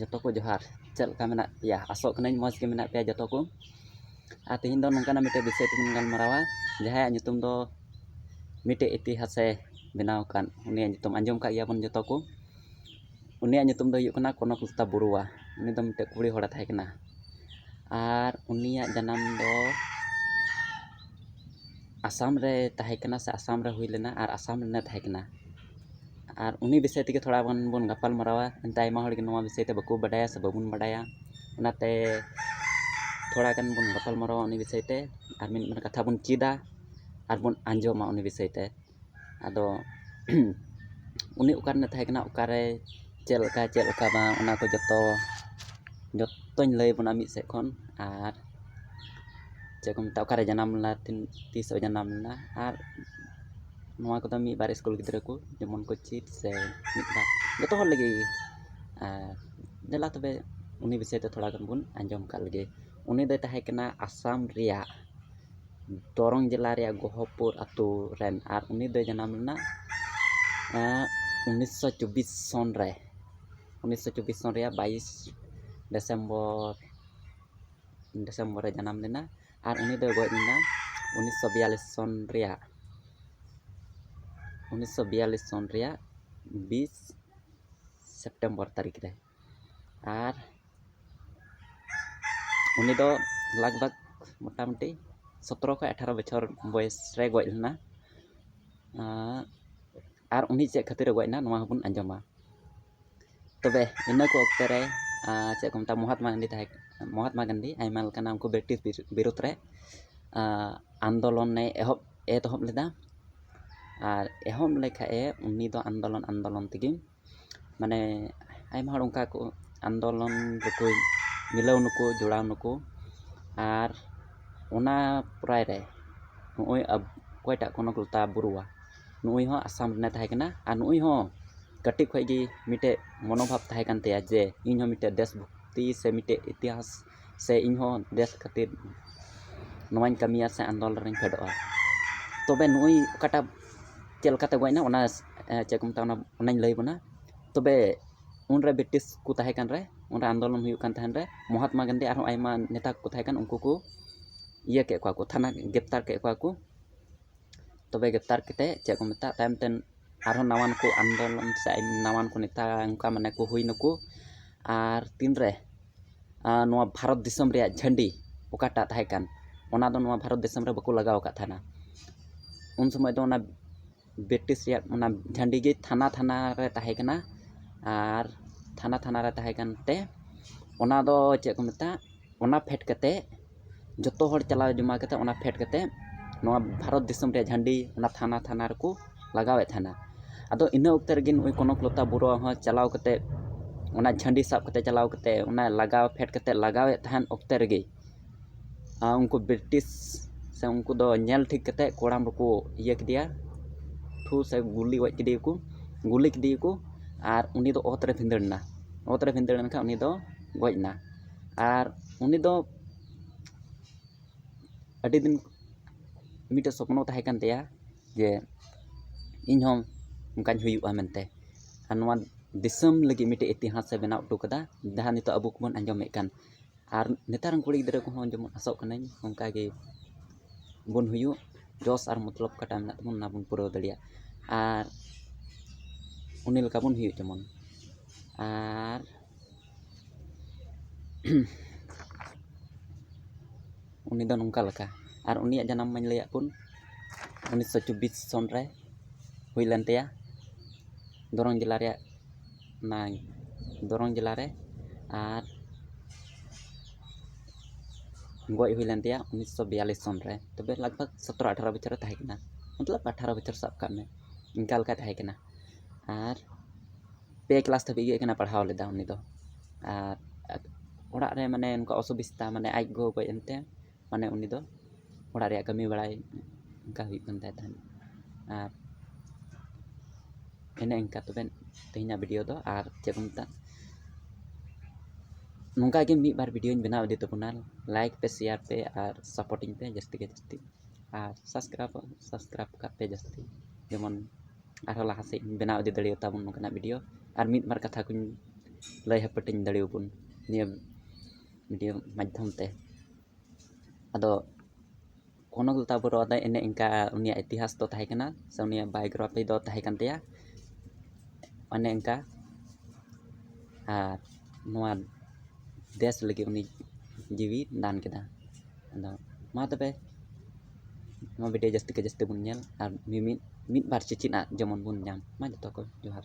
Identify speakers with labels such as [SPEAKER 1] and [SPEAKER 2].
[SPEAKER 1] जतो को जोहार चल का मेना पेया आसो कनाई मौज के मेना पेया जतो को आ तेहिन दो नोंकाना मिटे विषय तेबन गालमारावा जहां nyutum दो मिटे इतिहासे बनाव कान उनिया nyutum आंजम का गया बन जतो को उनिया nyutum दो हुयुग कना कनकलता बुरुवा उनि दो मिटे कुड़ी होड़ा थाहे कना आर उनिया जन्म दो आसाम रे थाहे कना से आसाम रे हुई लेना आर आसाम रे थाहे कना आर उनी विषय ते थोड़ा बन गपाल मारावा एंता आयमा हड़ के नवा विषय ते बको बडाया से बबुन बडाया उनाते थोड़ा गन बन गपाल मारावा उनी विषय ते आर मिन मन कथा बन चीदा आर बन आंजोमा उनी विषय ते आदो उनी उकार ने थाहे कना उकारे चेलका बा उना को जतोñ लय बना मिद से खन आर चेक मता उकारे जन्म ला तीस जन्म ला आर नवा को मी बार स्कूल गिद्रा को जेमन को चीट से मिद बार जतो हर लगे देला तबे उनी विषय ते थोड़ा गन बन आंजम का लगे उनी दे थाहे कना आसाम रिया दरंग जिला रिया गोहपुर अतु रेन आर उनी दे जन्म लना 1924 सन रे 1924 सन रिया 22 डिसेम्बर रे जन्म लेना आर उनी दे गoj लेना 1942 सन रिया 20 सेप्टेम्बर तारीख रे आर उनी दो लगभग मोटामुटी 17 का 18 बछर बयस रे गoj लेना आर उनी चे खातिर गoj ना नवा हबन आंजमा तबे इना को अक्ते रे चे को मता महात्मा गांधी आयमा लकाना उनको ब्रिटिश विरुद्ध रे आंदोलन ने एतहब लेदा आर एहम लेखा उनी दो आंदोलन तगी माने आयमा हड़ उनका को आंदोलन रको मिलाव नुको जोड़ाव नुको आर उना प्राय रे नुई अब कोयटा कनकलता बुरुवा नुई हो आसाम ने थाहे कना आर नुई हो कटी खगी मिटे मनोभाव थाहे कान तेया जे इन हो मिटे देशभक्ति से मिटे इतिहास से इन हो देश खातिर नवाइन कमिया से आंदोलन रे फेडोआ तबे नुई कटा चेलकाते गयना उना चे को मता उनाñ लय बना तबे उनरे ब्रिटिश को थाहे कान रे उनरे आंदोलन हुयुग कान थाहन रे महात्मा गांधी आरो आयमा नेता को थाहे कान उनको को इया के को थाना ग्रेप्तार के को तबे ग्रेप्तार केते चे को मता तायमते आरो नवान को आंदोलन से नवान को नेता उनका माने को हुई नको आर तीन रे नवा भारत दिसम रे झंडी ओकाटा थाहे कान ओना दो नवा भारत दिसम रे बको लगाव का थाना उन समय दो ना ब्रिटिश रे ओना झंडी गे थाना रे थाहे कना आर थाना रे थाहे कान ते ओना दो चे को मता ओना फेट कते जतो हर चलाव जमा कते ओना फेट कते नवा भारत दिसम रे झंडी ओना थाना रे को लगावे थाना आदो इना उक्ते रे गिन कनकलता बुरुवा हो चलाव कते ओना झंडी साब कते चलाव कते ओना लगाव फेट कते लगावे थान उक्ते रे उनको ब्रिटिश से उनको दो नेल ठीक कते कोड़ाम को इया किदिया ठू से गुली गज किदिया को आर उनी दो ओत रे भिंदड़ना का उनी दो गजना आर उनी दो अडी दिन मिटे सपनो थाहे कान तेया जे इन हम उनकाñ हुयुआ मेनते आर नवा दिसम लगी मिटे इतिहास से बनाव उटू कदा जहां नितो अबो को बन आंजमे कान आर नेतार कुड़ी गिदरा को हम जमन आसो कनाñ उनका गे बन हुयु जोश आर मतलब कटा मेना तबन ना बन पुरो दलिया आर उनी लका बन हुयु जमन आर उनी दो नंका लका आर उनिया जन्म माñ लया पुन 1924 सन रे हुई लेन तेया दरंग जिला रे आर गoj हुई लेन तेया 1942 सन रे तबे लगभग 17-18 बछर थाहे कना मतलब 18 बछर सब का में इनका लका थाहे कना आर पे क्लास तबे गे कना पढ़ाव लेदा उनी दो आर ओड़ा रे माने उनका असुविस्ता माने आज गो गoj एनते माने उनी दो ओड़ा रे कमी बड़ाई इनका हुई कन थाहे आर एने इनका तबे तेहिना वीडियो दो आर चे को मता नोंका गे मी बार वीडियो बनाव दे तबना लाइक पे शेयर पे आर सपोर्टिंग पे जस्ती के जस्ती आर सब्सक्राइब का पे जस्ती जेमन आरो लाहा से बनाव दे दड़ियो ताबन नोंकना वीडियो आर मिद बार कथा को ᱞᱟᱹᱭ ᱦᱟᱹᱯᱟᱹᱴᱤᱧ ᱫᱟᱲᱮᱭᱟᱵᱚᱱ ᱱᱤᱭᱟᱹ ᱵᱷᱤᱰᱤᱭᱳ ᱢᱟᱫᱽᱫᱷᱚᱢ ᱛᱮ ᱟᱫᱚ ᱠᱚᱱᱚᱠ ᱞᱚᱛᱟ ᱵᱚᱨᱟ ᱫᱚ ᱮᱱᱮ ᱤᱱᱠᱟ ᱩᱱᱤᱭᱟᱜ ᱤᱛᱤᱦᱟᱥ ᱫᱚ ᱛᱟᱦᱮᱸ ᱠᱟᱱᱟ ᱥᱮ ᱩᱱᱤᱭᱟᱜ ᱵᱟᱭᱳᱜᱨᱟᱯᱷᱤ ᱫᱚ ᱛᱟᱦᱮᱸ ᱠᱟᱱ ᱛᱟᱭᱟ ᱚᱱᱮ ᱤᱱᱠᱟ ᱟᱨ ᱱᱚᱣᱟ ᱫᱮᱥ ᱞᱟᱹᱜᱤᱫ ᱩᱱᱤ ᱡᱤᱣᱤ ᱫᱟᱱ ᱠᱮᱫᱟ ᱟᱫᱚ ᱢᱟ ᱛᱚᱵᱮ ᱱᱚᱣᱟ ᱵᱷᱤᱰᱤᱭᱳ ᱡᱟᱹᱥᱛᱤ ᱠᱮ ᱡᱟᱹᱥᱛᱤ ᱵᱚᱱ ᱧᱮᱞ ᱟᱨ ᱢᱤᱫ ᱵᱟᱨ ᱪᱮᱪᱮᱫ ᱟᱜ ᱡᱮᱢᱚᱱ ᱵᱚᱱ ᱧᱟᱢ ᱢᱟ ᱡᱚᱛᱚ ᱠᱚ ᱡᱚᱦᱟᱨ